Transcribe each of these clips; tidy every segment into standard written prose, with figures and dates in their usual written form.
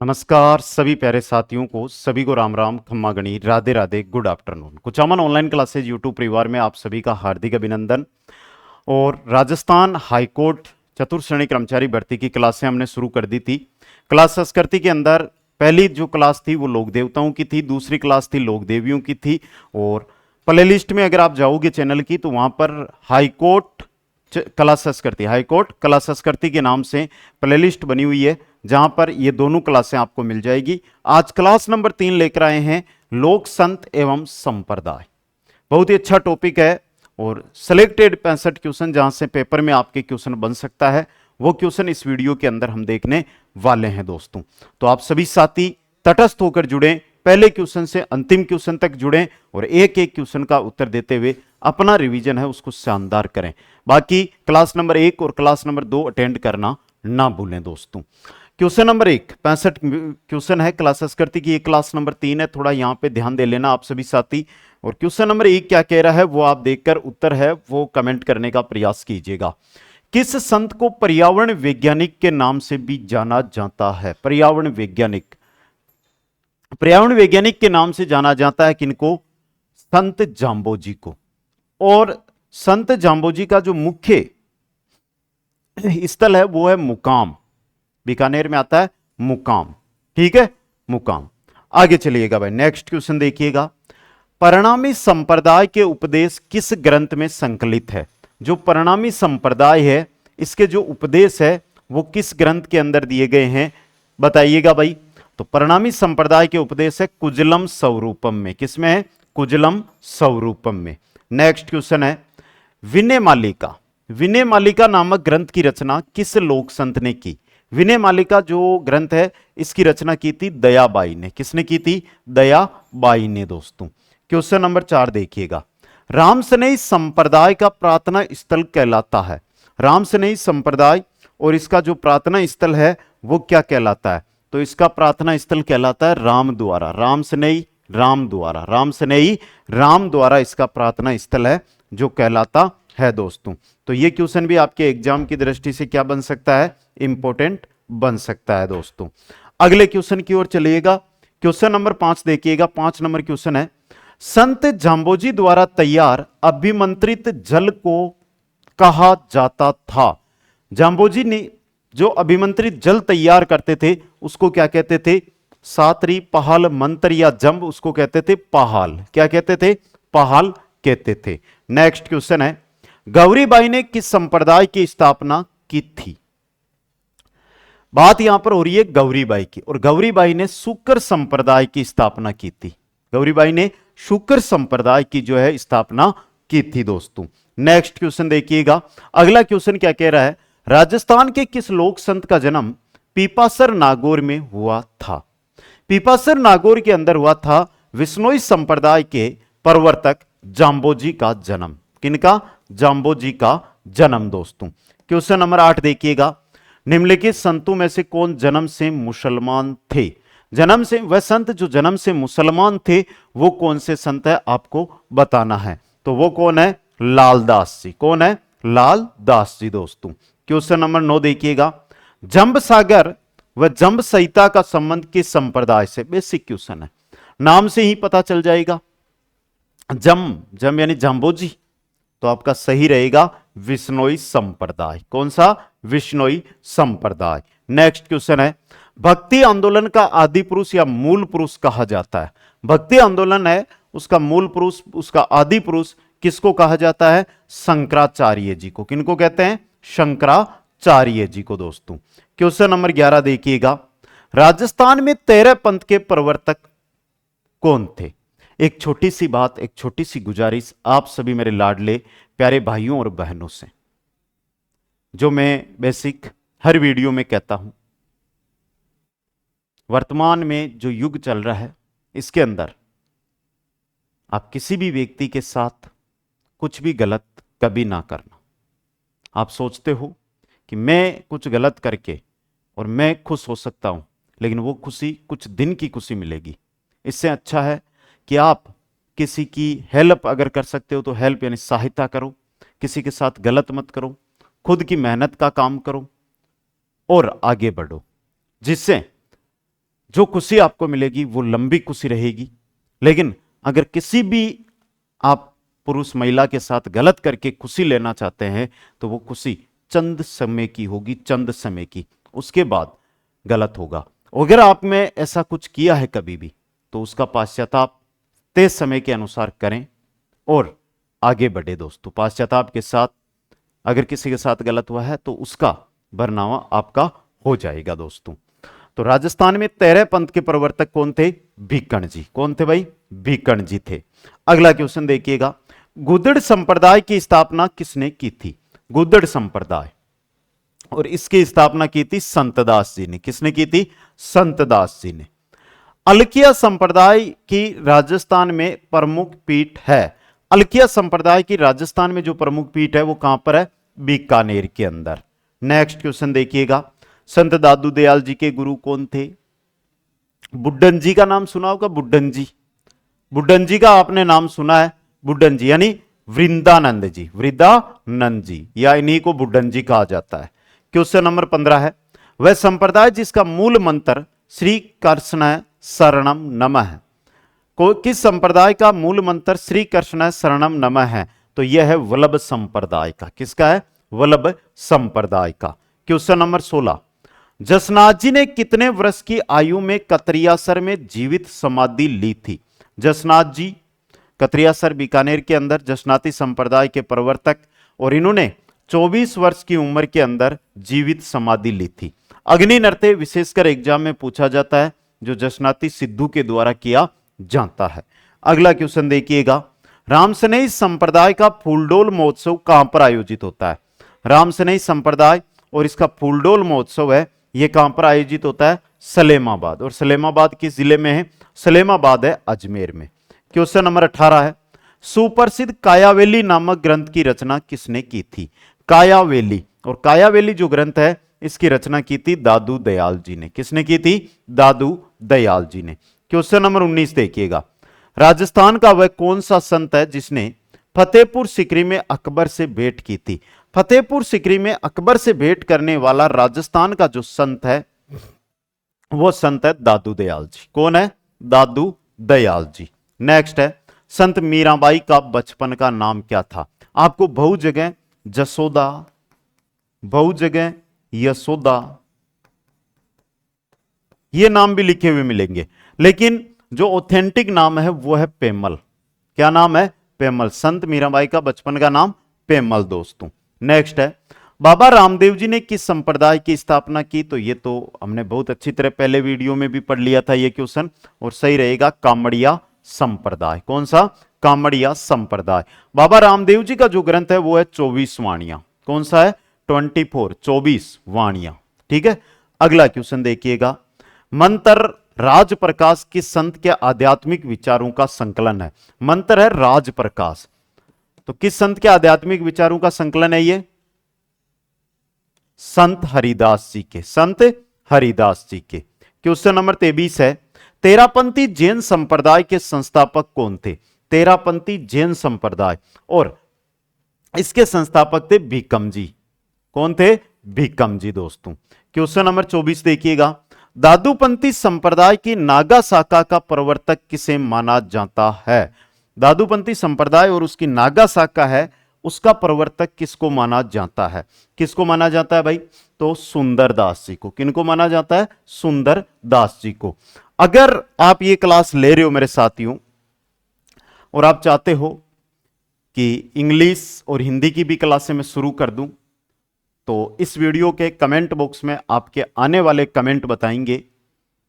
नमस्कार सभी प्यारे साथियों को, सभी को राम राम, खम्मा गणी, राधे राधे, गुड आफ्टरनून। कुछ अमन ऑनलाइन क्लासेज यूट्यूब परिवार में आप सभी का हार्दिक अभिनंदन। और राजस्थान हाईकोर्ट चतुर्थ श्रेणी कर्मचारी भर्ती की क्लासें हमने शुरू कर दी थी। क्लास संस्कृति के अंदर पहली जो क्लास थी वो लोक देवताओं की थी, दूसरी क्लास थी लोक देवियों की थी। और प्ले लिस्ट में अगर आप जाओगे चैनल की तो वहां पर हाईकोर्ट कला संस्कृति के नाम से प्लेलिस्ट बनी हुई है, जहां पर ये दोनों क्लासें आपको मिल जाएगी। आज क्लास नंबर 3 लेकर आए हैं लोक संत एवं संप्रदाय। बहुत ही अच्छा टॉपिक है और सिलेक्टेड 65 क्वेश्चन जहां से पेपर में आपके क्वेश्चन बन सकता है, वो क्वेश्चन इस वीडियो के अंदर हम देखने वाले हैं दोस्तों। तो आप सभी साथी तटस्थ होकर जुड़े, पहले क्वेश्चन से अंतिम क्वेश्चन तक जुड़ें और एक एक क्वेश्चन का उत्तर देते हुए अपना रिवीजन है उसको शानदार करें। बाकी क्लास नंबर 1 और क्लास नंबर 2 अटेंड करना ना भूलें दोस्तों। क्वेश्चन नंबर 1 65 क्वेश्चन है क्लास संस्कृति की, क्लास नंबर 3 है, थोड़ा यहां पे ध्यान दे लेना आप सभी साथी। और क्वेश्चन नंबर 1 क्या कह रहा है वो आप देखकर उत्तर है वो कमेंट करने का प्रयास कीजिएगा। किस संत को पर्यावरण वैज्ञानिक के नाम से भी जाना जाता है? पर्यावरण वैज्ञानिक के नाम से जाना जाता है किनको? संत जाम्बोजी को। और संत जाम्बोजी का जो मुख्य स्थल है वो है मुकाम, बीकानेर में आता है मुकाम। ठीक है, मुकाम। आगे चलिएगा भाई, नेक्स्ट क्वेश्चन देखिएगा। परिणामी संप्रदाय के उपदेश किस ग्रंथ में संकलित है? जो परिणामी संप्रदाय है इसके जो उपदेश है वो किस ग्रंथ के अंदर दिए गए हैं बताइएगा भाई। तो परिणामी संप्रदाय के उपदेश है कुजलम स्वरूपम में। किसमें है? कुजलम स्वरूपम में। नेक्स्ट क्वेश्चन है विनय मालिका नामक ग्रंथ की रचना किस लोक संत ने की? विनय मालिका जो ग्रंथ है इसकी रचना की थी दयाबाई ने। किसने की थी? दयाबाई ने दोस्तों। क्वेश्चन नंबर 4 देखिएगा। रामसनेही संप्रदाय का प्रार्थना स्थल कहलाता है? रामसनेही संप्रदाय और इसका जो प्रार्थना स्थल है वो क्या कहलाता है? तो इसका प्रार्थना स्थल कहलाता है रामद्वारा। रामसनेही राम द्वारा इसका प्रार्थना स्थल है जो कहलाता है दोस्तों। तो ये क्वेश्चन भी आपके एग्जाम की दृष्टि से क्या बन सकता है? इंपॉर्टेंट बन सकता है दोस्तों। अगले क्वेश्चन की ओर चलिएगा। क्वेश्चन नंबर 5 देखिएगा। 5 नंबर क्वेश्चन है संत जाम्बोजी द्वारा तैयार अभिमंत्रित जल को कहा जाता था? जाम्बोजी ने जो अभिमंत्रित जल तैयार करते थे उसको क्या कहते थे? सातरी, पहाल, मंत्र या जंब, उसको कहते थे पहाल। क्या कहते थे? पहाल कहते थे। नेक्स्ट क्वेश्चन है गौरीबाई ने किस संप्रदाय की स्थापना की थी? बात यहां पर हो रही है गौरीबाई की, और गौरीबाई ने शुक्र संप्रदाय की स्थापना की थी। गौरीबाई ने शुक्र संप्रदाय की जो है स्थापना की थी दोस्तों। नेक्स्ट क्वेश्चन देखिएगा। अगला क्वेश्चन क्या कह रहा है राजस्थान के किस लोक संत का जन्म पीपासर नागौर में हुआ था? पीपासर नागौर के अंदर हुआ था विश्नोई संप्रदाय के प्रवर्तक जाम्बोजी का जन्म। किनका? जाम्बोजी का जन्म दोस्तों। क्वेश्चन नंबर 8 देखिएगा। निम्नलिखित संतों में से कौन जन्म से मुसलमान थे? जन्म से वह संत जो जन्म से मुसलमान थे वो कौन से संत है आपको बताना है। तो वो कौन है? लालदास जी। कौन है? लालदास जी दोस्तों। क्वेश्चन नंबर 9 देखिएगा। जंब सागर व जंब संहिता का संबंध किस संप्रदाय से? बेसिक क्वेश्चन है, नाम से ही पता चल जाएगा। जम यानी जाम्बोजी, तो आपका सही रहेगा विश्नोई संप्रदाय। कौन सा? विश्नोई संप्रदाय। नेक्स्ट क्वेश्चन है भक्ति आंदोलन का आदि पुरुष या मूल पुरुष कहा जाता है? भक्ति आंदोलन है उसका मूल पुरुष, उसका आदि पुरुष किसको कहा जाता है? शंकराचार्य जी को। किनको कहते हैं? शंकराचार्य जी को दोस्तों। क्वेश्चन नंबर 11 देखिएगा। राजस्थान में 13 पंथ के प्रवर्तक कौन थे? एक छोटी सी बात, एक छोटी सी गुजारिश आप सभी मेरे लाडले प्यारे भाइयों और बहनों से, जो मैं बेसिक हर वीडियो में कहता हूं, वर्तमान में जो युग चल रहा है इसके अंदर आप किसी भी व्यक्ति के साथ कुछ भी गलत कभी ना करना। आप सोचते हो कि मैं कुछ गलत करके और मैं खुश हो सकता हूं, लेकिन वो खुशी कुछ दिन की खुशी मिलेगी। इससे अच्छा है कि आप किसी की हेल्प अगर कर सकते हो तो हेल्प यानी सहायता करो, किसी के साथ गलत मत करो, खुद की मेहनत का काम करो और आगे बढ़ो, जिससे जो खुशी आपको मिलेगी वो लंबी खुशी रहेगी, लेकिन अगर किसी भी आप पुरुष महिला के साथ गलत करके खुशी लेना चाहते हैं तो वो खुशी चंद समय की होगी, चंद समय की, उसके बाद गलत होगा। अगर आप में ऐसा कुछ किया है कभी भी तो उसका पश्चाताप तेज समय के अनुसार करें और आगे बढ़े दोस्तों। पश्चाताप के साथ अगर किसी के साथ गलत हुआ है तो उसका बरनावा आपका हो जाएगा दोस्तों। तो राजस्थान में 13 पंथ के प्रवर्तक कौन थे? भीकण जी। कौन थे भाई? भीकण जी थे। अगला क्वेश्चन देखिएगा, गुदड़ संप्रदाय की स्थापना किसने की थी? गुदड़ संप्रदाय, और इसकी स्थापना की थी संतदास जी ने। किसने की थी? संतदास जी ने। अलकिया संप्रदाय की राजस्थान में प्रमुख पीठ है। अलकिया संप्रदाय की राजस्थान में जो प्रमुख पीठ है वो कहां पर है? बीकानेर के अंदर। नेक्स्ट क्वेश्चन देखिएगा, संत दादू दयाल जी के गुरु कौन थे? बुड्ढन जी का नाम सुना होगा, बुड्ढन जी। बुड्ढन जी का आपने नाम सुना है, बुड्ढन जी यानी वृंदानंद जी, वृंदानंद जी, या इन्हीं को बुड्ढन जी कहा जाता है। क्वेश्चन नंबर 15 है, वह संप्रदाय जिसका मूल मंत्र श्री कृष्ण शरणम नमः है। किस संप्रदाय का मूल मंत्र श्री कृष्ण शरणम नमः है? तो यह है वल्लभ संप्रदाय का। किसका है? वल्लभ संप्रदाय का। क्वेश्चन नंबर 16, जसनाथ जी ने कितने वर्ष की आयु में कतरियासर में जीवित समाधि ली थी? जसनाथ जी कतरियासर बीकानेर के अंदर जसनाती संप्रदाय के प्रवर्तक, और इन्होंने 24 वर्ष की उम्र के अंदर जीवित समाधि ली थी। अग्नि नृत्य विशेषकर एग्जाम में पूछा जाता है, जो जसनाती सिद्धू के द्वारा किया जाता है। अगला क्वेश्चन देखिएगा, रामसनेही संप्रदाय का फूलडोल महोत्सव कहां पर आयोजित होता है? रामसनेही संप्रदाय और इसका फूलडोल महोत्सव है, यह कहां पर आयोजित होता है? सलेमाबाद। और सलेमाबाद किस जिले में है? सलेमाबाद है अजमेर में। क्वेश्चन नंबर 18 है, सुप्रसिद्ध कायावेली नामक ग्रंथ की रचना किसने की थी? कायावेली, और कायावेली जो ग्रंथ है इसकी रचना की थी दादू दयाल जी ने। किसने की थी? दादू दयाल जी ने। क्वेश्चन नंबर 19 देखिएगा, राजस्थान का वह कौन सा संत है जिसने फतेहपुर सिकरी में अकबर से भेंट की थी? फतेहपुर सिकरी में अकबर से भेंट करने वाला राजस्थान का जो संत है वो संत है दादू दयाल जी। कौन है? दादू दयाल जी। नेक्स्ट है, संत मीराबाई का बचपन का नाम क्या था? आपको बहु जगह जसोदा, बहु जगह यशोदा, ये नाम भी लिखे हुए मिलेंगे, लेकिन जो ऑथेंटिक नाम है वो है पेमल। क्या नाम है? पेमल। संत मीराबाई का बचपन का नाम पेमल दोस्तों। नेक्स्ट है, बाबा रामदेव जी ने किस संप्रदाय की स्थापना की? तो ये तो हमने बहुत अच्छी तरह पहले वीडियो में भी पढ़ लिया था ये क्वेश्चन, और सही रहेगा कामड़िया संप्रदाय। कौन सा? कामड़िया संप्रदाय। बाबा रामदेव जी का जो ग्रंथ है वो है 24 वाणियां। कौन सा है? 24 वाणियां। ठीक है। अगला क्वेश्चन देखिएगा, मंत्र राज प्रकाश किस संत के आध्यात्मिक विचारों का संकलन है? मंत्र है राज प्रकाश, तो किस संत के आध्यात्मिक विचारों का संकलन है ये? संत हरिदास जी के, संत हरिदास जी के। क्वेश्चन नंबर 23 है, तेरापंथी जैन संप्रदाय के संस्थापक कौन थे? तेरापंथी जैन संप्रदाय, और इसके संस्थापक थे भीकम जी। कौन थे? भीकम जी दोस्तों। क्वेश्चन नंबर 24 देखिएगा, दादूपंथी संप्रदाय की नागा शाखा का प्रवर्तक किसे माना जाता है? दादूपंथी संप्रदाय और उसकी नागा शाखा है, उसका प्रवर्तक किसको माना जाता है? किसको माना जाता है भाई? तो सुंदरदास जी को। किनको माना जाता है? सुंदरदास जी को। अगर आप ये क्लास ले रहे हो मेरे साथियों, और आप चाहते हो कि इंग्लिश और हिंदी की भी क्लासें मैं शुरू कर दूं, तो इस वीडियो के कमेंट बॉक्स में आपके आने वाले कमेंट बताएंगे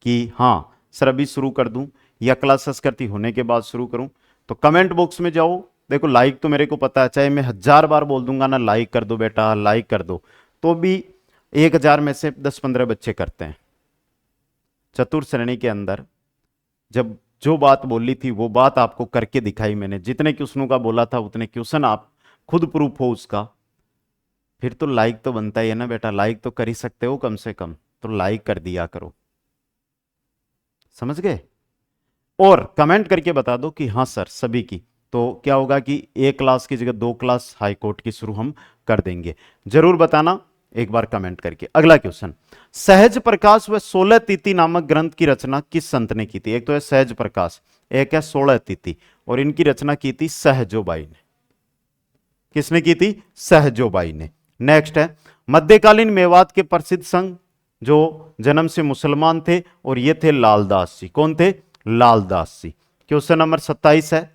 कि हां सर अभी शुरू कर दूं या क्लासेस करती होने के बाद शुरू करूं। तो कमेंट बॉक्स में जाओ, देखो लाइक तो मेरे को पता है, चाहे मैं 1000 बार बोल दूंगा ना लाइक कर दो बेटा, लाइक कर दो, तो भी 1000 में से 10-15 बच्चे करते हैं। चतुर्थ श्रेणी के अंदर जब जो बात बोली थी वो बात आपको करके दिखाई मैंने, जितने क्वेश्चनों का बोला था उतने क्वेश्चन आप खुद प्रूफ हो उसका, फिर तो लाइक तो बनता ही है ना बेटा। लाइक तो कर ही सकते हो कम से कम, तो लाइक कर दिया करो। समझ गए? और कमेंट करके बता दो कि हाँ सर सभी की, तो क्या होगा कि एक क्लास की जगह 2 क्लास हाई कोर्ट की शुरू हम कर देंगे। जरूर बताना एक बार कमेंट करके। अगला क्वेश्चन, सहज प्रकाश व 16 तिथि नामक ग्रंथ की रचना किस संत ने की थी? एक तो है सहज प्रकाश, एक है 16 तिथि, और इनकी रचना की थी सहजोबाई ने। किसने की थी? सहजोबाई ने। नेक्स्ट है, मध्यकालीन मेवात के प्रसिद्ध संघ जो जन्म से मुसलमान थे और ये थे लालदास जी। कौन थे? लालदास जी। क्वेश्चन नंबर 27 है,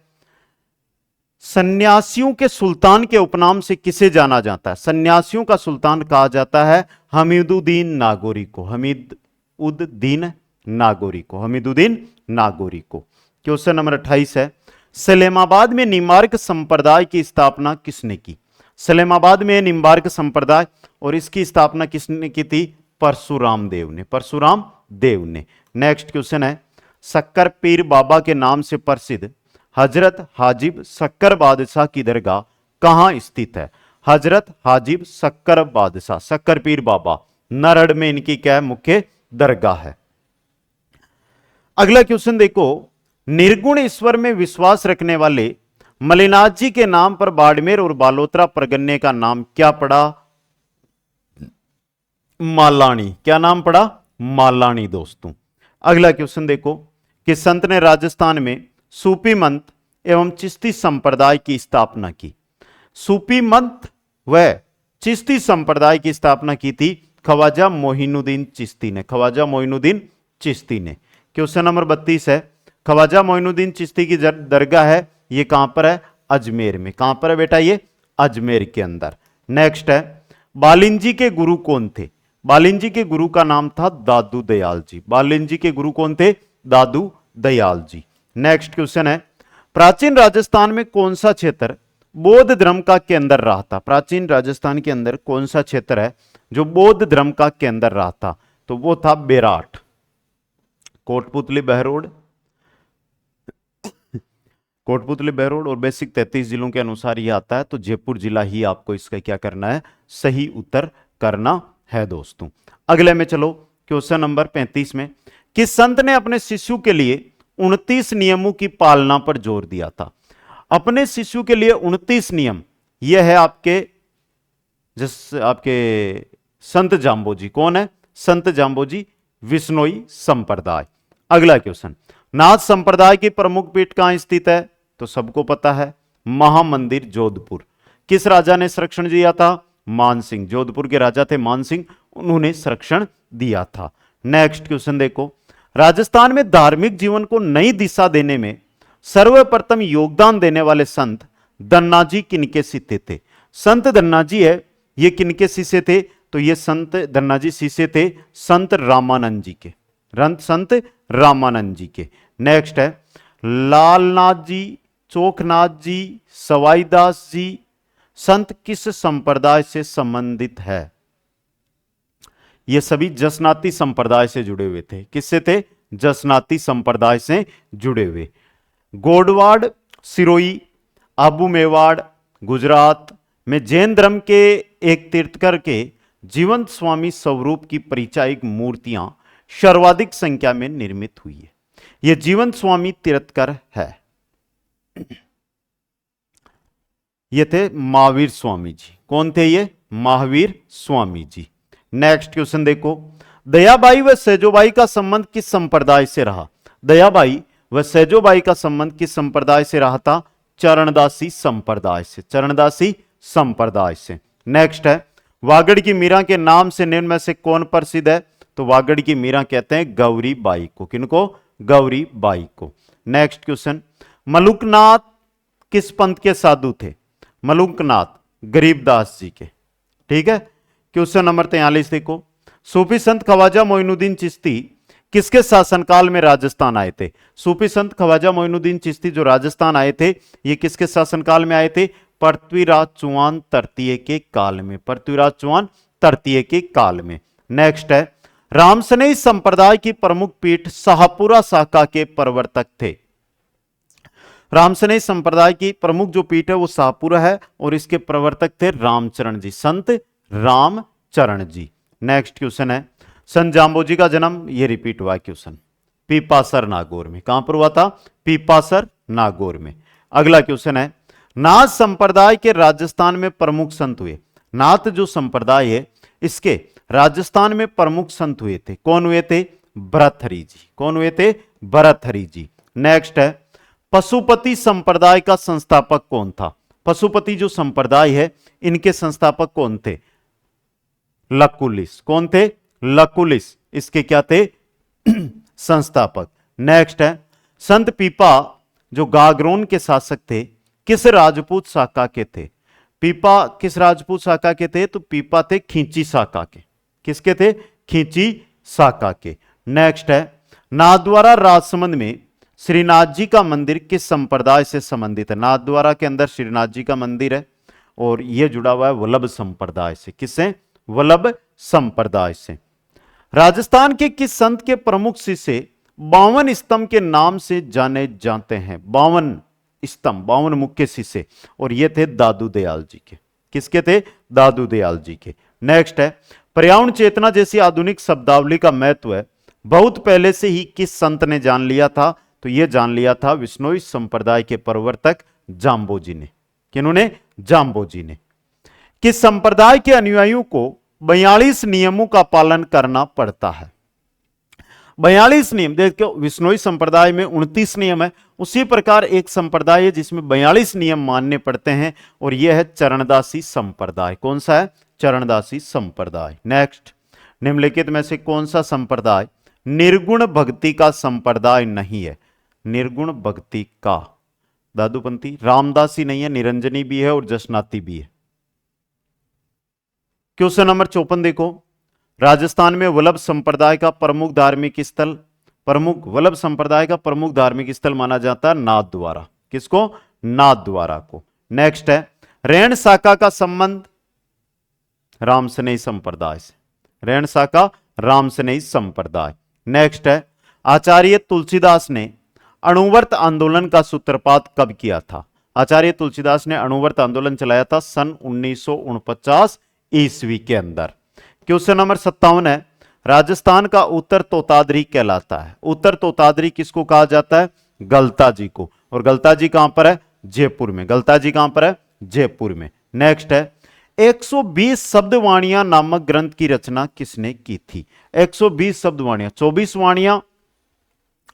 सन्यासियों के सुल्तान के उपनाम से किसे जाना जाता है? सन्यासियों का सुल्तान कहा जाता है हमीदुद्दीन नागौरी को। हमीदुद्दीन नागौरी को, हमीदुद्दीन नागौरी को। क्वेश्चन नंबर 28 है, सलेमाबाद में निम्बार्क संप्रदाय की स्थापना किसने की? सलेमाबाद में निम्बार्क संप्रदाय, और इसकी स्थापना किसने की थी? परशुराम देव ने। परशुराम देव ने। नेक्स्ट क्वेश्चन है, शक्कर पीर बाबा के नाम से प्रसिद्ध हजरत हाजिब शक्कर बादशाह की दरगाह कहां स्थित है? हजरत हाजिब शक्कर बादशाह, शक्कर पीर बाबा, नरहड़ में इनकी क्या है? मुख्य दरगाह है। अगला क्वेश्चन देखो, निर्गुण ईश्वर में विश्वास रखने वाले मलिनाथ जी के नाम पर बाड़मेर और बालोतरा परगन्ने का नाम क्या पड़ा? मालानी। क्या नाम पड़ा? मालानी दोस्तों। अगला क्वेश्चन देखो, कि संत ने राजस्थान में सूफी मंत एवं चिश्ती संप्रदाय की स्थापना की। सूफी मंत व चिश्ती संप्रदाय की स्थापना की थी ख्वाजा मोइनुद्दीन चिश्ती ने। ख्वाजा मोइनुद्दीन चिश्ती ने। क्वेश्चन नंबर 32 है, ख्वाजा मोइनुद्दीन चिश्ती की दरगाह है, ये कहां पर है? अजमेर में। कहां पर है बेटा? ये अजमेर के अंदर। नेक्स्ट है, बालिंजी के गुरु कौन थे? बालिंजी के गुरु का नाम था दादू दयाल जी। बालिंजी के गुरु कौन थे? दादू दयाल जी। नेक्स्ट क्वेश्चन है, प्राचीन राजस्थान में कौन सा क्षेत्र बौद्ध धर्म का केंद्र रहा था? प्राचीन राजस्थान के अंदर कौन सा क्षेत्र है जो बौद्ध धर्म का केंद्र रहा था? तो वो था बेराट। कोटपुतली, बहरोड, कोटपुतली, बहरोड और बेसिक 33 जिलों के अनुसार यह आता है, तो जयपुर जिला ही आपको इसका क्या करना है? सही उत्तर करना है दोस्तों। अगले में चलो, क्वेश्चन नंबर 35 में, किस संत ने अपने शिष्यों के लिए 29 नियमों की पालना पर जोर दिया था? अपने शिष्यों के लिए 29 नियम, यह है आपके संत जाम्बोजी। कौन है? संत जाम्बोजी, विश्नोई संप्रदाय। अगला क्वेश्चन, नाथ संप्रदाय की प्रमुख पीठ कहां स्थित है? तो सबको पता है, महामंदिर जोधपुर। किस राजा ने संरक्षण दिया था? मानसिंह। जोधपुर के राजा थे मानसिंह, उन्होंने संरक्षण दिया था। नेक्स्ट क्वेश्चन देखो, राजस्थान में धार्मिक जीवन को नई दिशा देने में सर्वप्रथम योगदान देने वाले संत धन्नाजी किनके शिष्य थे? संत धन्नाजी है, ये किनके शिष्य थे? तो ये संत धन्नाजी शिष्य थे संत रामानंद जी के। संत रामानंद जी के। नेक्स्ट है, लालनाथ जी, चोखनाथ जी, सवाईदास जी, संत किस संप्रदाय से संबंधित है? ये सभी जसनाती संप्रदाय से जुड़े हुए थे। किससे थे? जसनाती संप्रदाय से जुड़े हुए। गोडवाड़, सिरोही, आबू मेवाड़, गुजरात में जैन धर्म के एक तीर्थकर के जीवंत स्वामी स्वरूप की परिचायक मूर्तियां सर्वाधिक संख्या में निर्मित हुई है। यह जीवंत स्वामी तीर्थकर है। ये थे महावीर स्वामी जी। कौन थे ये? महावीर स्वामी जी। नेक्स्ट क्वेश्चन देखो, दयाबाई व सैजोबाई का संबंध किस संप्रदाय से रहा? दयाबाई व सैजोबाई का संबंध किस संप्रदाय से रहा था? चरणदासी संप्रदाय से। चरणदासी संप्रदाय से। नेक्स्ट है, वागड़ की मीरा के नाम से निम्न में से कौन प्रसिद्ध है? तो वागड़ की मीरा कहते हैं गौरी बाई को। किनको? गौरी बाई को। नेक्स्ट क्वेश्चन, मलुकनाथ किस पंथ के साधु थे? मलुकनाथ गरीबदास जी के। ठीक है। क्वेश्चन नंबर 43 देखो, सूफी संत ख्वाजा मोइनुद्दीन चिश्ती किसके शासनकाल में राजस्थान आए थे? सूफी संत ख्वाजा मोइनुद्दीन चिश्ती जो राजस्थान आए थे, ये किसके शासनकाल में आए थे? पृथ्वीराज चौहान तृतीय के काल में। पृथ्वीराज चौहान तृतीय के काल में। नेक्स्ट है, रामसनेई संप्रदाय की प्रमुख पीठ शाहपुरा शाखा के प्रवर्तक थे। रामसनेई संप्रदाय की प्रमुख जो पीठ है वो शाहपुरा है और इसके प्रवर्तक थे रामचरण जी, संत रामचरण जी। नेक्स्ट क्वेश्चन है, संत जाम्बोजी का जन्म, ये रिपीट हुआ क्वेश्चन, पीपासर नागौर में। कहां पर हुआ था? पीपासर नागौर में। अगला क्वेश्चन है, नाथ संप्रदाय के राजस्थान में प्रमुख संत हुए। नाथ जो संप्रदाय है इसके राजस्थान में प्रमुख संत हुए थे। कौन हुए थे? भर्तहरि जी। कौन हुए थे? भर्तहरि जी। नेक्स्ट है, पशुपति संप्रदाय का संस्थापक कौन था? पशुपति जो संप्रदाय है इनके संस्थापक कौन थे? लकुलिस। कौन थे? लकुलिस इसके क्या थे? संस्थापक। नेक्स्ट है, संत पीपा जो गागरोन के शासक थे किस राजपूत शाखा के थे? पीपा किस राजपूत शाखा के थे? तो पीपा थे खींची शाखा के। किसके थे? खींची शाखा के। नेक्स्ट है, नाथद्वारा राजसमंद में श्रीनाथ जी का मंदिर किस संप्रदाय से संबंधित है? नाथद्वारा के अंदर श्रीनाथ जी का मंदिर है और यह जुड़ा हुआ है वल्लभ संप्रदाय से। किससे? वल्लभ संप्रदाय से। राजस्थान के किस संत के प्रमुख शिष्य 52 स्तंभ के नाम से जाने जाते हैं? 52 स्तंभ, 52 मुख्य शिष्य, और ये थे दादू दयाल जी के। किसके थे? दादू दयाल जी के। नेक्स्ट है, पर्यावरण चेतना जैसी आधुनिक शब्दावली का महत्व है बहुत पहले से ही किस संत ने जान लिया था? तो यह जान लिया था विश्नोई संप्रदाय के प्रवर्तक जाम्बोजी ने। किन्होंने? जाम्बोजी ने। किस संप्रदाय के अनुयायियों को 42 नियमों का पालन करना पड़ता है? 42 नियम। देखो विश्नोई संप्रदाय में 29 नियम है, उसी प्रकार एक संप्रदाय है जिसमें 42 नियम मानने पड़ते हैं और यह है चरणदासी संप्रदाय। कौन सा है? चरणदासी संप्रदाय। नेक्स्ट, निम्नलिखित में से कौन सा संप्रदाय निर्गुण भक्ति का संप्रदाय नहीं है? निर्गुण भक्ति का दादूपंथी, रामदासी नहीं है, निरंजनी भी है और जसनाती भी है। क्वेश्चन नंबर 54 देखो, राजस्थान में वल्लभ संप्रदाय का प्रमुख धार्मिक स्थल, वल्लभ संप्रदाय का प्रमुख धार्मिक स्थल माना जाता है नाथद्वारा। किसको? नाथद्वारा को। नेक्स्ट है, रैण शाखा का संबंध रामसनेही संप्रदाय से। रैण शाखा रामसनेही संप्रदाय। नेक्स्ट है, आचार्य तुलसीदास ने अणुव्रत आंदोलन का सूत्रपात कब किया था? आचार्य तुलसीदास ने अणुव्रत आंदोलन चलाया था सन 1949 ईस्वी के अंदर। क्वेश्चन नंबर 57 है, राजस्थान का उत्तर तोतादरी कहलाता है। उत्तर तोतादरी किसको कहा जाता है? गलता जी को। और गलता जी कहां पर है? जयपुर में। गलता जी कहां पर है? जयपुर में। नेक्स्ट है, 120 शब्दवाणियां नामक ग्रंथ की रचना किसने की थी? 120 शब्दवाणियां, 24 वाणियां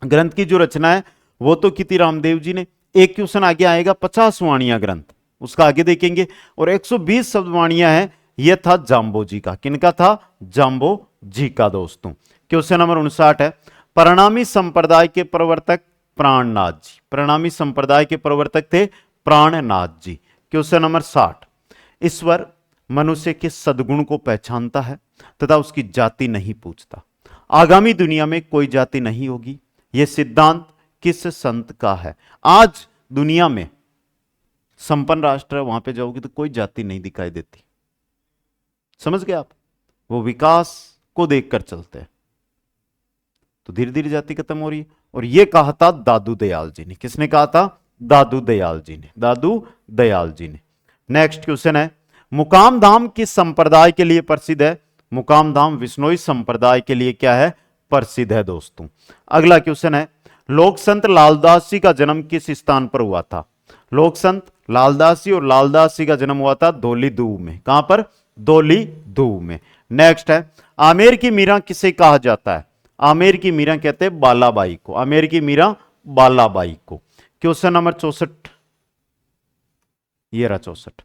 ग्रंथ की जो रचना है वो तो की थी रामदेव जी ने। एक क्वेश्चन आगे आएगा 50 वाणियां ग्रंथ, उसका आगे देखेंगे। और 120 शब्दवाणियां है, यह था जाम्बो जी का। किनका था? जाम्बो जी का दोस्तों। क्वेश्चन नंबर 59 है, प्रणामी संप्रदाय के प्रवर्तक प्राणनाथ जी। प्रणामी संप्रदाय के प्रवर्तक थे प्राणनाथ जी। क्वेश्चन नंबर 60, ईश्वर मनुष्य के सद्गुण को पहचानता है तथा उसकी जाति नहीं पूछता। आगामी दुनिया में कोई जाति नहीं होगी, यह सिद्धांत किस संत का है? आज दुनिया में संपन्न राष्ट्र है, वहां पे जाओगे तो कोई जाति नहीं दिखाई देती। समझ गए आप? वो विकास को देखकर चलते हैं, तो धीरे धीरे जाति खत्म हो रही है। और यह कहा था दादू दयाल जी ने। किसने कहा था? दादू दयाल जी ने। दादू दयाल जी ने। नेक्स्ट क्वेश्चन है, मुकाम धाम किस संप्रदाय के लिए प्रसिद्ध है? मुकाम धाम विश्नोई संप्रदाय के लिए क्या है? प्रसिद्ध है दोस्तों। अगला क्वेश्चन है, लोक संत लालदास जी का जन्म किस स्थान पर हुआ था? लोक संत लालदास जी और लालदास जी का जन्म हुआ था धौली दूब में। कहां पर? धौली दूब में। नेक्स्ट है, आमेर की मीरा किसे कहा जाता है? आमेर की मीरा कहते हैं बालाबाई को। आमेर की मीरा बालाबाई को। क्वेश्चन नंबर 64, ये रहा 64,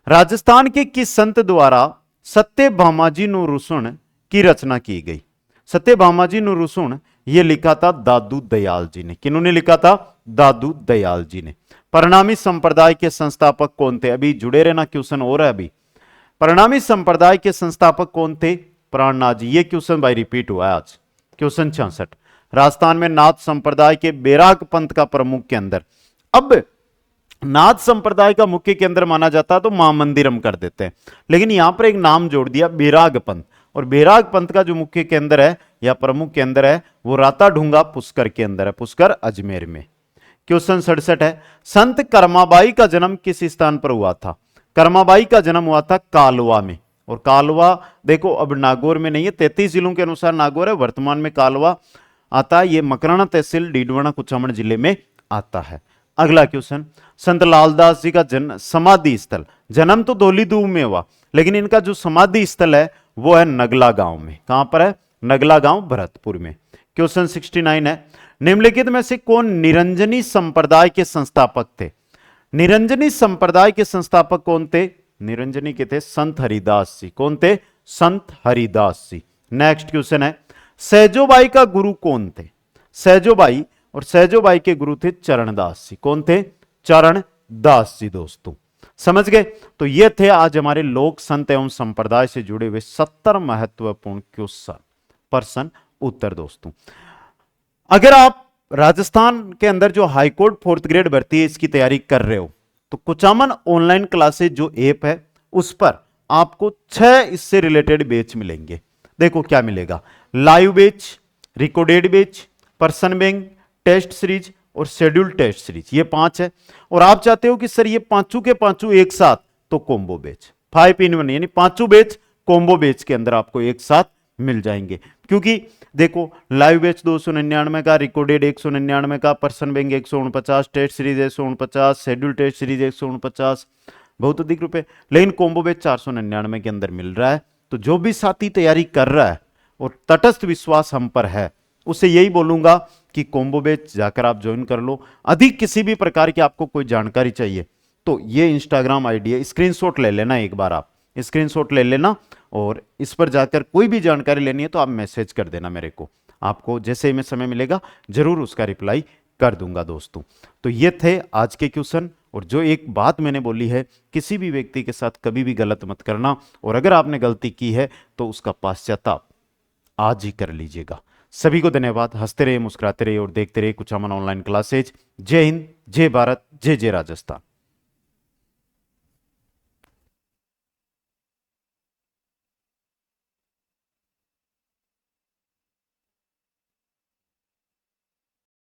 राजस्थान के किस संत द्वारा सत्यभामाजी नु रुसुण की रचना की गई? सत्यभामाजी नु रुसुण यह लिखा था दादू दयाल जी ने। किन्होंने लिखा था? दादू दयाल जी ने। परिणामी संप्रदाय के संस्थापक कौन थे? अभी जुड़े रहना, क्वेश्चन हो रहा है अभी। परिणामी संप्रदाय के संस्थापक कौन थे? प्राणनाथ जी। ये क्वेश्चन भाई रिपीट हुआ है आज। क्वेश्चन 66, राजस्थान में नाथ संप्रदाय के बैराग पंथ का प्रमुख के अंदर, अब नाथ संप्रदाय का मुख्य के अंदर माना जाता तो महामंदिर हम कर देते हैं, लेकिन यहां पर एक नाम जोड़ दिया बैराग पंथ। और बैराग पंथ का जो मुख्य केंद्र है या प्रमुख केंद्र है वो राता ढूंगा पुष्कर के अंदर है, पुष्कर अजमेर में। क्वेश्चन 67 है, संत कर्माबाई का जन्म किस स्थान पर हुआ था? कर्माबाई का जन्म हुआ था कालवा में। और कालवा देखो अब नागौर में नहीं है, 33 जिलों के अनुसार नागौर है, वर्तमान में कालवा आता है। ये मकराना तहसील डीडवाना कुचामन जिले में आता है। अगला क्वेश्चन, संत लालदास जी का जन्म समाधि स्थल, जन्म तो धौली दूब में हुआ लेकिन इनका जो समाधि स्थल है वो है नगला गांव में। कहां पर है? नगला गांव भरतपुर में। क्वेश्चन 69 है, निम्नलिखित में से कौन निरंजनी संप्रदाय के संस्थापक थे? निरंजनी संप्रदाय के संस्थापक कौन थे? निरंजनी के थे संत हरिदास जी। कौन थे? संत हरिदास जी। नेक्स्ट क्वेश्चन है, सहजोबाई का गुरु कौन थे? सहजोबाई, और सहजोबाई के गुरु थे चरणदास जी। कौन थे? चरणदास जी दोस्तों। समझ गए? तो ये थे आज हमारे लोक संत एवं संप्रदाय से जुड़े हुए 70 महत्वपूर्ण क्वेश्चन, प्रश्न उत्तर दोस्तों। अगर आप राजस्थान के अंदर जो हाईकोर्ट 4th ग्रेड भर्ती है इसकी तैयारी कर रहे हो तो कुचामन ऑनलाइन क्लासेज जो ऐप है उस पर आपको 6 इससे रिलेटेड बैच मिलेंगे। देखो क्या मिलेगा, live batch, recorded batch, person bank, test series और शेड्यूल टेस्ट सीरीज, ये 5 है। और आप चाहते हो कि सर ये पांचों के पांचों एक साथ, तो कॉम्बो बैच 5 in 1, यानी पांचों बैच कॉम्बो बैच के अंदर आपको एक साथ मिल जाएंगे। क्योंकि देखो लाइव बैच 299 का, रिकॉर्डेड 199 का, person bank 149, test series 149, schedule test series 149, बहुत अधिक रुपए। लेकिन कॉम्बो बैच 499 के अंदर मिल रहा है। तो जो भी साथी तैयारी कर रहा है और तटस्थ विश्वास हम पर है, उसे यही बोलूंगा कि कॉम्बो बैच जाकर आप ज्वाइन कर लो। अधिक किसी भी प्रकार की आपको कोई जानकारी चाहिए तो ये इंस्टाग्राम आईडी है, स्क्रीनशॉट ले लेना, एक बार आप स्क्रीनशॉट ले लेना और इस पर जाकर कोई भी जानकारी लेनी है तो आप मैसेज कर देना मेरे को। आपको जैसे ही में समय मिलेगा जरूर उसका रिप्लाई कर दूंगा दोस्तों। तो ये थे आज के क्वेश्चन। और जो एक बात मैंने बोली है, किसी भी व्यक्ति के साथ कभी भी गलत मत करना, और अगर आपने गलती की है तो उसका पश्चाताप आज ही कर लीजिएगा। सभी को धन्यवाद। हंसते रहिए, मुस्कुराते रहिए और देखते रहिए कुचामन ऑनलाइन क्लासेज। जय हिंद, जय भारत, जय जय राजस्थान।